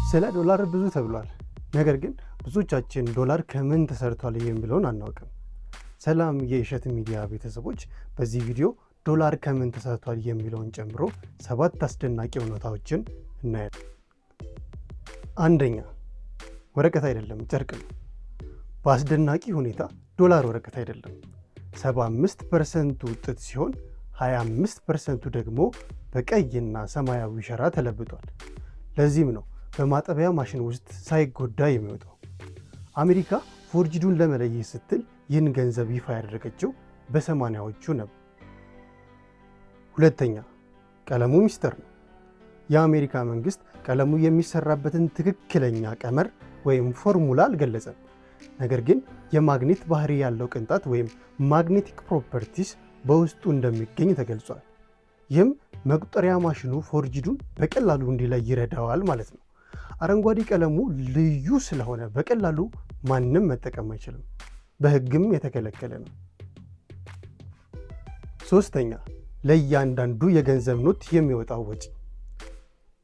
ስለ ዶላር ብዙ ተብሏል። ነገር ግን ብዙዎቻችን ዶላር ከምን ተሰርቷል የሚለውን አናውቅም። ሰላም የእሸት ሚዲያ ቤተሰቦች፣ በዚህ ቪዲዮ ዶላር ከምን ተሰርቷል የሚለውን ጨምሮ 7 አስደናቂ እውነታዎችን እናያለን። አንደኛ፣ ወረቀት አይደለም ጨርቅ ነው። በአስደናቂ ሁኔታ ዶላር ወረቀት አይደለም። 75% ጥጥ ሲሆን 25%ቱ ደግሞ በቀይና ሰማያዊ ሸራ ተለብጧል። ለዚህም ነው በማጠቢያ ማሽን ውስጥ ሳይጎዳ የሚወጣው። አሜሪካ ፎርጅዱን ለመለየት ስትል ይህን ገንዘብ ይፋ ያደረገችው በ80ዎቹ ነበር። ሁለተኛ፣ ቀለሙ ሚስጥር ነው። የአሜሪካ መንግስት ቀለሙ የሚሰራበትን ትክክለኛ ቀመር ወይም ፎርሙላ አልገለጸም። ነገር ግን የማግኔት ባህሪ ያለው ቅንጣት ወይም ማግኔቲክ ፕሮፐርቲስ በውስጡ እንደሚገኝ ተገልጿል። ይህም መቁጠሪያ ማሽኑ ፎርጅዱን በቀላሉ እንዲለይ ይረዳዋል ማለት ነው። አረንጓዴ ቀለሙ ልዩ ስለሆነ በቀላሉ ማንም መጠቀም አይችልም፣ በሕግም የተከለከለ ነው። ሶስተኛ፣ ለእያንዳንዱ የገንዘብ ኖት የሚወጣው ወጪ።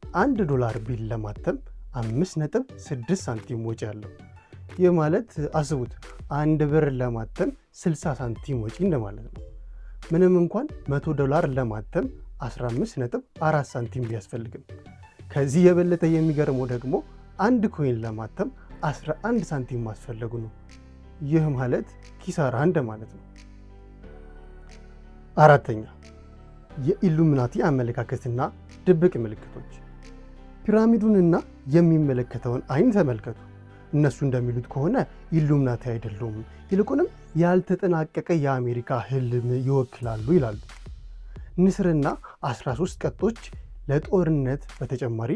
$1 ቢል ለማተም 5.6 ሳንቲም ወጪ አለው። ይህ ማለት አስቡት፣ 1 ብር ለማተም 60 ሳንቲም ወጪ እንደማለት ነው። ምንም እንኳን $100 ለማተም 15.4 ሳንቲም ቢያስፈልግም። ከዚህ የበለጠ የሚገርመው ደግሞ 1 ኮይን ለማተም 11 ሳንቲም ማስፈለጉ ነው። ይህ ማለት ኪሳራ እንደማለት ነው። አራተኛ፣ የኢሉሚናቲ አመለካከትና ድብቅ ምልክቶች። ፒራሚዱንና የሚመለከተውን አይን ተመልከቱ። እነሱ እንደሚሉት ከሆነ ኢሉሚናቲ አይደሉም፣ ይልቁንም ያልተጠናቀቀ የአሜሪካ ህልም ይወክላሉ ይላሉ። ንስርና 13 ቀጦች ለጦርነት በተጨማሪ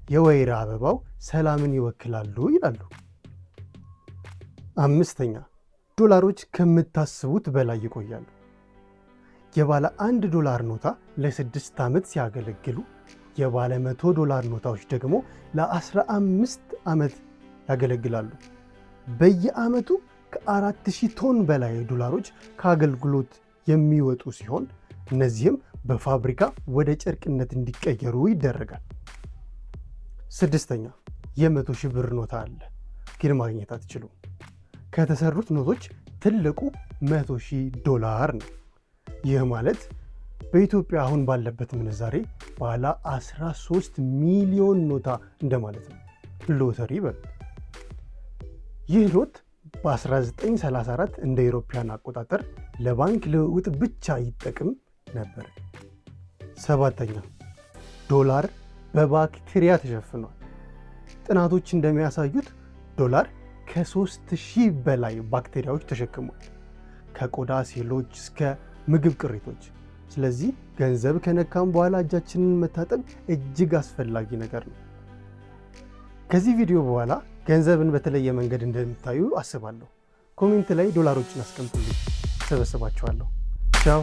የወይራ አበባው ሰላምን ይወክላሉ ይላሉ። አምስተኛ፣ ዶላሮች ከምታስቡት በላይ ይቆያሉ። የባለ $1 ኖታ ለ6 ዓመት ሲያገለግሉ የባለ $100 ኖታዎች ደግሞ ለ15 ዓመት ያገለግላሉ። በየዓመቱ ከ4000 ቶን በላይ ዶላሮች ከአገልግሎት የሚወጡ ሲሆን እነዚህም በፋብሪካ ወደ ጨርቅነት እንዲቀየሩ ይደረጋል። ስድስተኛ፣ የ100,000 ብር ኖታ አለ፣ ግን ማግኘት አትችሉም። ከተሰሩት ኖቶች ትልቁ $100,000 ነው። ይህ ማለት በኢትዮጵያ አሁን ባለበት ምንዛሬ ባለ 13 ሚሊዮን ኖታ እንደማለት ነው። ሎተሪ በሉት። ይህ ኖት በ1934 እንደ አውሮፓውያን አቆጣጠር ለባንክ ልውውጥ ብቻ ይጠቅም ነበር። ሰባተኛ፣ ዶላር በባክቴሪያ ተሸፍኗል። ጥናቶች እንደሚያሳዩት ዶላር ከ3000 በላይ ባክቴሪያዎች ተሸክሟል፣ ከቆዳ ሴሎች እስከ ምግብ ቅሪቶች። ስለዚህ ገንዘብ ከነካም በኋላ እጃችንን መታጠብ እጅግ አስፈላጊ ነገር ነው። ከዚህ ቪዲዮ በኋላ ገንዘብን በተለየ መንገድ እንደምታዩ አስባለሁ። ኮሜንት ላይ ዶላሮችን አስቀምጡልኝ፣ ሰበስባቸዋለሁ። ቻው።